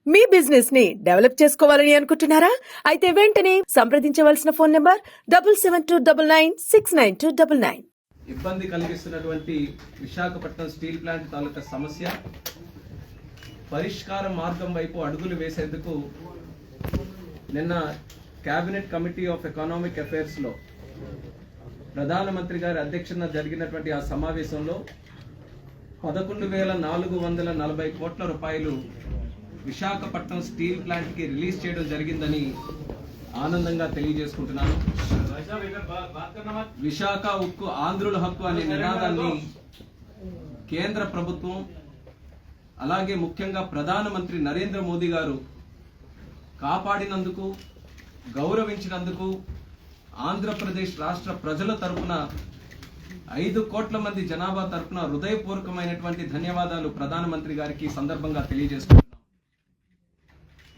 మీ business ని develop చేసుకోవాలని అనుకుంటున్నారా? అయితే వెంటనే సంప్రదించవలసిన ఫోన్ నంబర్ 7729969299. ఇబ్బంది కలిగిస్తున్నటువంటి విశాఖపట్నం స్టీల్ ప్లాంట్ తాలూకా సమస్య పరిష్కార మార్గం వైపు అడుగులు వేసేందుకు నిన్న cabinet committee of economic affairs లో ప్రధానమంత్రి గారి అధ్యక్షతన జరిగినటువంటి ఆ సమావేశంలో 11,440 కోట్ల రూపాయలు విశాఖపట్నం స్టీల్ ప్లాంట్ కి రిలీజ్ చేయడం జరిగిందని ఆనందంగా తెలియజేసుకుంటున్నాను. విశాఖ ఉక్కు ఆంధ్రుల హక్కు అనే నినాదాన్ని కేంద్ర ప్రభుత్వం అలాగే ముఖ్యంగా ప్రధానమంత్రి నరేంద్ర మోదీ గారు కాపాడినందుకు, గౌరవించినందుకు ఆంధ్రప్రదేశ్ రాష్ట్ర ప్రజల తరపున 5 కోట్ల మంది జనాభా తరపున హృదయపూర్వకమైనటువంటి ధన్యవాదాలు ప్రధానమంత్రి గారికి సందర్భంగా తెలియజేసుకుంటున్నాం.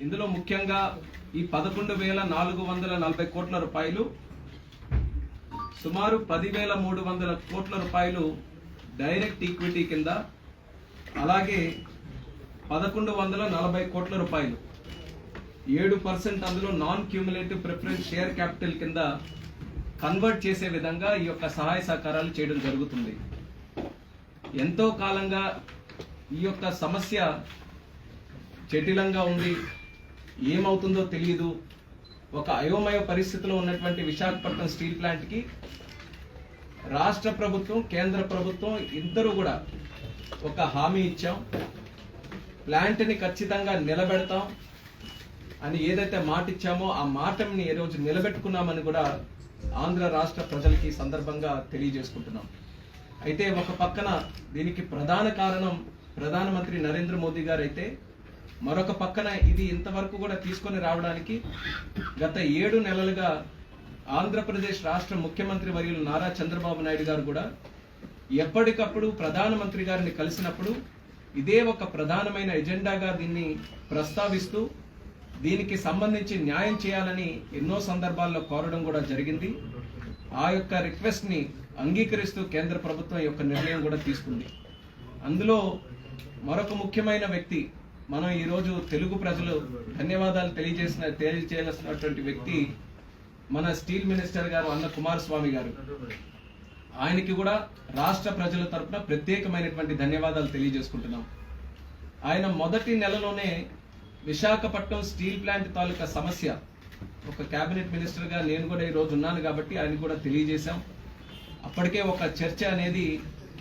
ఇందులో ముఖ్యంగా ఈ 11,440 కోట్ల రూపాయలు సుమారు 10,300 కోట్ల రూపాయలు డైరెక్ట్ ఈక్విటీ కింద, అలాగే 1,140 కోట్ల రూపాయలు 7% అందులో non cumulative preference share capital కింద కన్వర్ట్ చేసే విధంగా ఈ యొక్క సహాయ సహకారాలు చేయడం జరుగుతుంది. ఎంతో కాలంగా ఈ యొక్క సమస్య జటిలంగా ఉంది, ఏమవుతుందో తెలియదు, ఒక అయోమయ పరిస్థితిలో ఉన్నటువంటి విశాఖపట్నం స్టీల్ ప్లాంట్ కి రాష్ట్ర ప్రభుత్వం, కేంద్ర ప్రభుత్వం ఇద్దరు కూడా ఒక హామీ ఇచ్చాం. ప్లాంట్ ని ఖచ్చితంగా నిలబెడతాం అని ఏదైతే మాట ఇచ్చామో ఆ మాటని ఈ రోజు నిలబెట్టుకున్నామని కూడా ఆంధ్ర రాష్ట్ర ప్రజలకి సందర్భంగా తెలియజేసుకుంటున్నాం. అయితే ఒక పక్కన దీనికి ప్రధాన కారణం ప్రధానమంత్రి నరేంద్ర మోదీ గారు అయితే, మరొక పక్కన ఇది ఇంతవరకు కూడా తీసుకొని రావడానికి గత 7 నెలలుగా ఆంధ్రప్రదేశ్ రాష్ట్ర ముఖ్యమంత్రి వర్యులు నారా చంద్రబాబు నాయుడు గారు కూడా ఎప్పటికప్పుడు ప్రధానమంత్రి గారిని కలిసినప్పుడు ఇదే ఒక ప్రధానమైన ఎజెండాగా దీన్ని ప్రస్తావిస్తూ దీనికి సంబంధించి న్యాయం చేయాలని ఎన్నో సందర్భాల్లో కోరడం కూడా జరిగింది. ఆ యొక్క రిక్వెస్ట్ ని అంగీకరిస్తూ కేంద్ర ప్రభుత్వం యొక్క నిర్ణయం కూడా తీసుకుంది. అందులో మరొక ముఖ్యమైన వ్యక్తి, మనం ఈరోజు తెలుగు ప్రజలు ధన్యవాదాలు తెలియజేయాల్సినటువంటి వ్యక్తి మన స్టీల్ మినిస్టర్ గారు అన్న కుమారస్వామి గారు. ఆయనకి కూడా రాష్ట్ర ప్రజల తరపున ప్రత్యేకమైనటువంటి ధన్యవాదాలు తెలియజేసుకుంటున్నాం. ఆయన మొదటి నెలలోనే విశాఖపట్నం స్టీల్ ప్లాంట్ తాలూకా సమస్య ఒక కేబినెట్ మినిస్టర్ గా నేను కూడా ఈ రోజు ఉన్నాను కాబట్టి ఆయన కూడా తెలియజేశాం. అప్పటికే ఒక చర్చ అనేది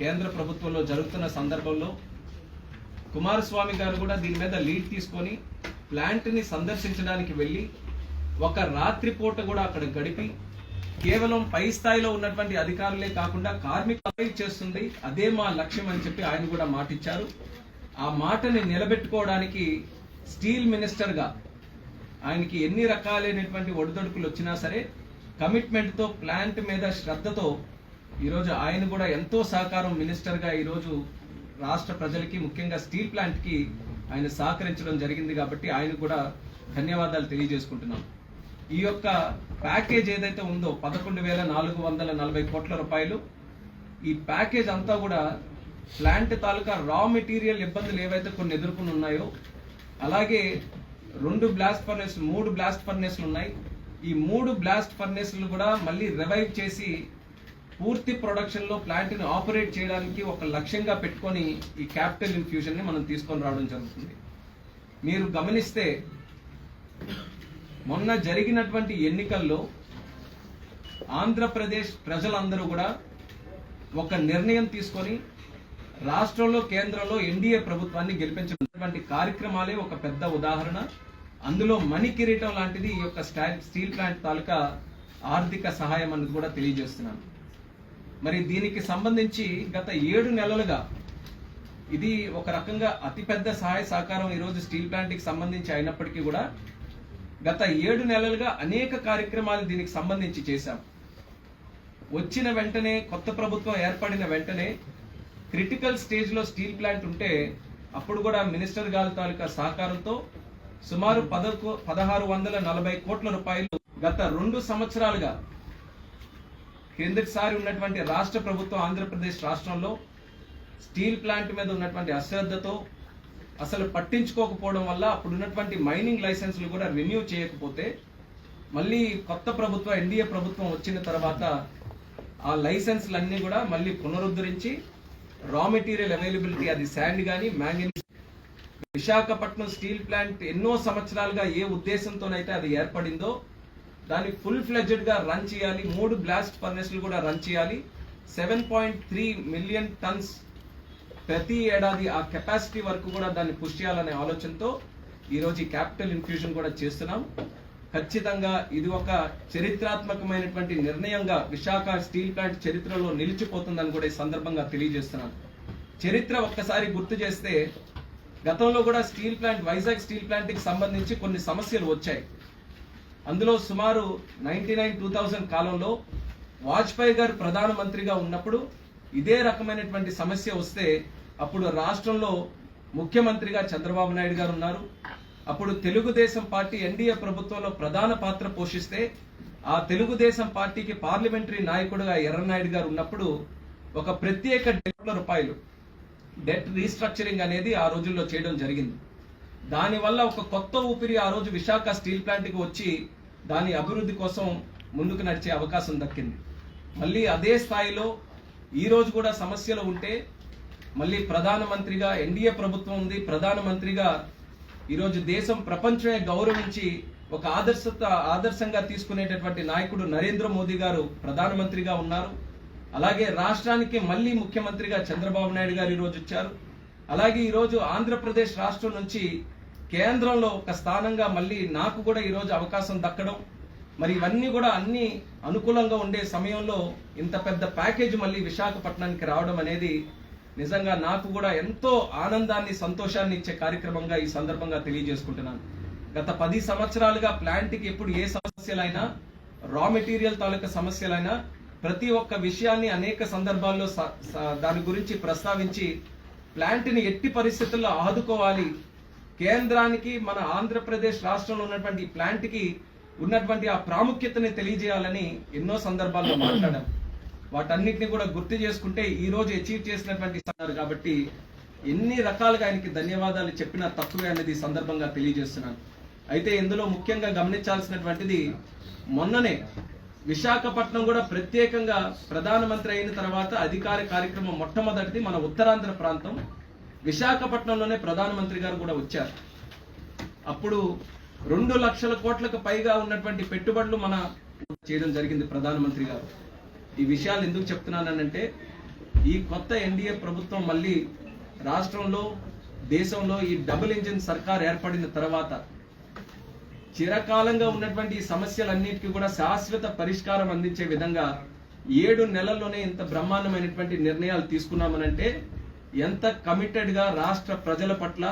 కేంద్ర ప్రభుత్వంలో జరుగుతున్న సందర్భంలో కుమారస్వామి గారు కూడా దీని మీద లీడ్ తీసుకొని ప్లాంట్ ని సందర్శించడానికి వెళ్ళి ఒక రాత్రి పూట కూడా అక్కడ గడిపి కేవలం పై స్థాయిలో ఉన్నటువంటి అధికారులే కాకుండా కార్మికులు చేస్తుంది అదే మా లక్ష్యం అని చెప్పి ఆయన కూడా మాటిచ్చారు. ఆ మాటని నిలబెట్టుకోవడానికి స్టీల్ మినిస్టర్ గా ఆయనకి ఎన్ని రకాలైనటువంటి ఒడిదొడుకులు వచ్చినా సరే కమిట్మెంట్ తో, ప్లాంట్ మీద శ్రద్ధతో ఈరోజు ఆయన కూడా ఎంతో సహకారం మినిస్టర్ గా ఈరోజు రాష్ట్ర ప్రజలకి, ముఖ్యంగా స్టీల్ ప్లాంట్ కి ఆయన సహకరించడం జరిగింది కాబట్టి ఆయన కూడా ధన్యవాదాలు తెలియజేసుకుంటున్నాం. ఈ యొక్క ప్యాకేజ్ ఏదైతే ఉందో 11,440 కోట్ల రూపాయలు, ఈ ప్యాకేజ్ అంతా కూడా ప్లాంట్ తాలూకా రా మెటీరియల్ ఇబ్బందులు ఏవైతే కొన్ని ఎదుర్కొని ఉన్నాయో, అలాగే 3 బ్లాస్ట్ ఫర్నేస్లు ఉన్నాయి. ఈ 3 బ్లాస్ట్ ఫర్నేస్లు కూడా మళ్ళీ రివైవ్ చేసి పూర్తి ప్రొడక్షన్ లో ప్లాంట్ ని ఆపరేట్ చేయడానికి ఒక లక్ష్యంగా పెట్టుకొని ఈ క్యాపిటల్ ఇన్ఫ్యూజన్ ని మనం తీసుకొని రావడం జరుగుతుంది. మీరు గమనిస్తే మొన్న జరిగినటువంటి ఎన్నికల్లో ఆంధ్రప్రదేశ్ ప్రజలందరూ కూడా ఒక నిర్ణయం తీసుకొని రాష్ట్రంలో, కేంద్రంలో ఎన్డీఏ ప్రభుత్వాన్ని గెలిపించినటువంటి కార్యక్రమాలే ఒక పెద్ద ఉదాహరణ. అందులో మణి కిరీటం లాంటిది ఈ యొక్క స్టీల్ ప్లాంట్ తాలూకా ఆర్థిక సహాయం అనేది కూడా తెలియజేస్తున్నాను. మరి దీనికి సంబంధించి గత 7 నెలలుగా ఇది ఒక రకంగా అతిపెద్ద సహాయ సహకారం ఈరోజు స్టీల్ ప్లాంట్ కి సంబంధించి అయినప్పటికీ కూడా గత 7 నెలలుగా అనేక కార్యక్రమాలు దీనికి సంబంధించి చేశాం. వచ్చిన వెంటనే, కొత్త ప్రభుత్వం ఏర్పడిన వెంటనే క్రిటికల్ స్టేజ్ లో స్టీల్ ప్లాంట్ ఉంటే అప్పుడు కూడా మినిస్టర్ గారి తాలూకా సహకారంతో సుమారు 1,640 కోట్ల రూపాయలు గత 2 సంవత్సరాలుగా కిందటిసారి ఉన్నటువంటి రాష్ట్ర ప్రభుత్వం ఆంధ్రప్రదేశ్ రాష్ట్రంలో స్టీల్ ప్లాంట్ మీద ఉన్నటువంటి అశ్రద్ధతో అసలు పట్టించుకోకపోవడం వల్ల అప్పుడున్నటువంటి మైనింగ్ లైసెన్సులు కూడా రెన్యూ చేయకపోతే మళ్ళీ కొత్త ప్రభుత్వం ఎన్డీఏ ప్రభుత్వం వచ్చిన తర్వాత ఆ లైసెన్స్లన్నీ కూడా మళ్ళీ పునరుద్ధరించి రా మెటీరియల్ అవైలబిలిటీ, అది శాండ్ కానీ మ్యాంగనీస్, విశాఖపట్నం స్టీల్ ప్లాంట్ ఎన్నో సంవత్సరాలుగా ఏ ఉద్దేశంతోనైతే అది ఏర్పడిందో దాన్ని ఫుల్ ఫ్లెడ్జెడ్ గా రన్ చేయాలి. 3 బ్లాస్ట్ ఫర్నెస్లు కూడా రన్ చేయాలి. 7.3 మిలియన్ టన్స్ ప్రతి ఏడాది ఆ కెపాసిటీ వరకు కూడా దాన్ని పుష్ చేయాలనే ఆలోచనతో ఈరోజు ఈ క్యాపిటల్ ఇన్ఫ్యూజన్ కూడా చేస్తున్నాం. ఖచ్చితంగా ఇది ఒక చరిత్రాత్మకమైనటువంటి నిర్ణయంగా విశాఖ స్టీల్ ప్లాంట్ చరిత్రలో నిలిచిపోతుందని కూడా ఈ సందర్భంగా తెలియజేస్తున్నాను. చరిత్ర ఒక్కసారి గుర్తు చేస్తే గతంలో కూడా steel plant, Vizag steel plant కి సంబంధించి కొన్ని సమస్యలు వచ్చాయి. అందులో సుమారు 99-2000 కాలంలో వాజ్పేయి గారు ప్రధానమంత్రిగా ఉన్నప్పుడు ఇదే రకమైనటువంటి సమస్య వస్తే అప్పుడు రాష్ట్రంలో ముఖ్యమంత్రిగా చంద్రబాబు నాయుడు గారు ఉన్నారు. అప్పుడు తెలుగుదేశం పార్టీ ఎన్డీఏ ప్రభుత్వంలో ప్రధాన పాత్ర పోషిస్తే ఆ తెలుగుదేశం పార్టీకి పార్లమెంటరీ నాయకుడుగా ఎర్రనాయుడు గారు ఉన్నప్పుడు ఒక ప్రత్యేక ₹1,00,00,000 డెట్ రీస్ట్రక్చరింగ్ అనేది ఆ రోజుల్లో చేయడం జరిగింది. దానివల్ల ఒక కొత్త ఊపిరి ఆ రోజు విశాఖ స్టీల్ ప్లాంట్కి వచ్చి దాని అభివృద్ధి కోసం ముందుకు నడిచే అవకాశం దక్కింది. మళ్ళీ అదే స్థాయిలో ఈ రోజు కూడా సమస్యలు ఉంటే మళ్ళీ ప్రధానమంత్రిగా ఎన్డీఏ ప్రభుత్వం ఉంది, ప్రధానమంత్రిగా ఈరోజు దేశం ప్రపంచమే గౌరవించి ఒక ఆదర్శంగా తీసుకునేటటువంటి నాయకుడు నరేంద్ర మోదీ గారు ప్రధానమంత్రిగా ఉన్నారు. అలాగే రాష్ట్రానికి మళ్ళీ ముఖ్యమంత్రిగా చంద్రబాబు నాయుడు గారు ఈరోజు వచ్చారు. అలాగే ఈరోజు ఆంధ్రప్రదేశ్ రాష్ట్రం నుంచి కేంద్రంలో ఒక స్థానంగా మళ్ళీ నాకు కూడా ఈరోజు అవకాశం దక్కడం, మరి ఇవన్నీ కూడా అన్ని అనుకూలంగా ఉండే సమయంలో ఇంత పెద్ద ప్యాకేజ్ మళ్ళీ విశాఖపట్నానికి రావడం అనేది నిజంగా నాకు కూడా ఎంతో ఆనందాన్ని, సంతోషాన్ని ఇచ్చే కార్యక్రమంగా ఈ సందర్భంగా తెలియజేసుకుంటున్నాను. గత 10 సంవత్సరాలుగా ప్లాంట్కి ఎప్పుడు ఏ సమస్యలైనా, రా మెటీరియల్ తాలూకా సమస్యలైనా ప్రతి ఒక్క విషయాన్ని అనేక సందర్భాల్లో దాని గురించి ప్రస్తావించి ప్లాంట్ని ఎట్టి పరిస్థితుల్లో ఆదుకోవాలి, కేంద్రానికి మన ఆంధ్రప్రదేశ్ రాష్ట్రంలో ఉన్నటువంటి ప్లాంట్కి ఉన్నటువంటి ఆ ప్రాముఖ్యతని తెలియజేయాలని ఎన్నో సందర్భాల్లో మాట్లాడాం. వాటన్నిటిని కూడా గుర్తు చేసుకుంటే ఈ రోజు అచీవ్ చేసినటువంటి కాబట్టి ఎన్ని రకాలుగా ఆయనకి ధన్యవాదాలు చెప్పినా తక్కువే అనేది సందర్భంగా తెలియజేస్తున్నాను. అయితే ఇందులో ముఖ్యంగా గమనించాల్సినటువంటిది, మొన్ననే విశాఖపట్నం కూడా ప్రత్యేకంగా ప్రధానమంత్రి అయిన తర్వాత అధికార కార్యక్రమం మొట్టమొదటిది మన ఉత్తరాంధ్ర ప్రాంతం విశాఖపట్నంలోనే ప్రధానమంత్రి గారు కూడా వచ్చారు. అప్పుడు 2 లక్షల కోట్లకు పైగా ఉన్నటువంటి పెట్టుబడులు మన చేయడం జరిగింది ప్రధానమంత్రి గారు. ఈ విషయాలు ఎందుకు చెప్తున్నానంటే, ఈ కొత్త ఎన్డీఏ ప్రభుత్వం మళ్ళీ రాష్ట్రంలో, దేశంలో ఈ డబుల్ ఇంజిన్ సర్కార్ ఏర్పడిన తర్వాత చిరకాలంగా ఉన్నటువంటి ఈ సమస్యలన్నిటికీ కూడా శాశ్వత పరిష్కారం అందించే విధంగా 7 నెలల్లోనే ఇంత బ్రహ్మాండమైనటువంటి నిర్ణయాలు తీసుకున్నామనంటే ఎంత కమిటెడ్ గా రాష్ట్ర ప్రజల పట్ల,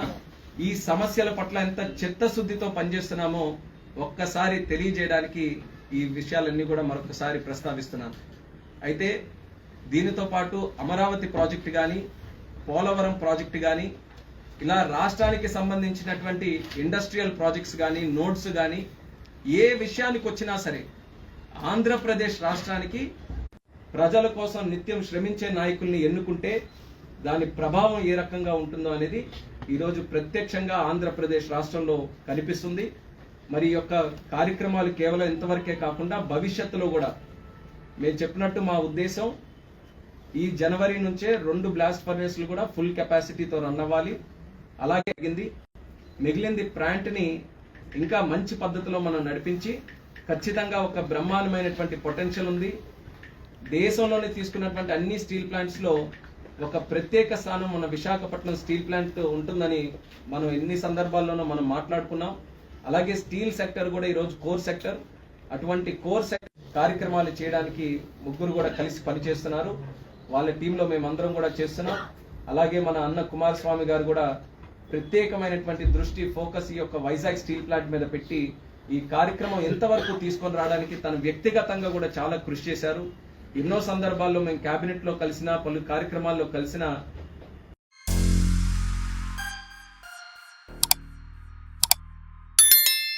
ఈ సమస్యల పట్ల ఎంత చిత్తశుద్ధితో పనిచేస్తున్నామో ఒక్కసారి తెలియజేయడానికి ఈ విషయాలన్నీ కూడా మరొకసారి ప్రస్తావిస్తున్నాను. అయితే దీనితో పాటు అమరావతి ప్రాజెక్టు కానీ, పోలవరం ప్రాజెక్టు కానీ, ఇలా రాష్ట్రానికి సంబంధించినటువంటి ఇండస్ట్రియల్ ప్రాజెక్ట్స్ కానీ, నోడ్స్ కానీ, ఏ విషయానికి వచ్చినా సరే ఆంధ్రప్రదేశ్ రాష్ట్రానికి ప్రజల కోసం నిత్యం శ్రమించే నాయకుల్ని ఎన్నుకుంటే దాని ప్రభావం ఏ రకంగా ఉంటుందో అనేది ఈరోజు ప్రత్యక్షంగా ఆంధ్రప్రదేశ్ రాష్ట్రంలో కనిపిస్తుంది. మరి ఈ యొక్క కార్యక్రమాలు కేవలం ఇంతవరకే కాకుండా భవిష్యత్తులో కూడా మేము చెప్పినట్టు మా ఉద్దేశం ఈ జనవరి నుంచే 2 బ్లాస్ట్ ఫర్నేస్లు కూడా ఫుల్ కెపాసిటీతో రన్ అవ్వాలి. అలాగే మిగిలింది ప్లాంట్ని ఇంకా మంచి పద్ధతిలో మనం నడిపించి ఖచ్చితంగా ఒక బ్రహ్మాండమైనటువంటి పొటెన్షియల్ ఉంది. దేశంలోనే తీసుకున్నటువంటి అన్ని స్టీల్ ప్లాంట్స్ లో ఒక ప్రత్యేక స్థానం మన విశాఖపట్నం స్టీల్ ప్లాంట్ ఉంటుందని మనం ఎన్ని సందర్భాల్లోనూ మనం మాట్లాడుకున్నాం. అలాగే స్టీల్ సెక్టర్ కూడా ఈరోజు కోర్ సెక్టర్. అటువంటి కోర్ సెక్టర్ కార్యక్రమాలు చేయడానికి ముగ్గురు కూడా కలిసి పనిచేస్తున్నారు. వాళ్ళ టీంలో మేమందరం కూడా చేస్తున్నాం. అలాగే మన అన్న కుమారస్వామి గారు కూడా ప్రత్యేకమైనటువంటి దృష్టి, ఫోకస్ ఈ యొక్క వైజాగ్ స్టీల్ ప్లాంట్ మీద పెట్టి ఈ కార్యక్రమం ఎంతవరకు తీసుకొని రావడానికి తను వ్యక్తిగతంగా కూడా చాలా కృషి చేశారు. ఎన్నో సందర్భాల్లో మేము కేబినెట్ లో కలిసినా, పలు కార్యక్రమాల్లో కలిసినా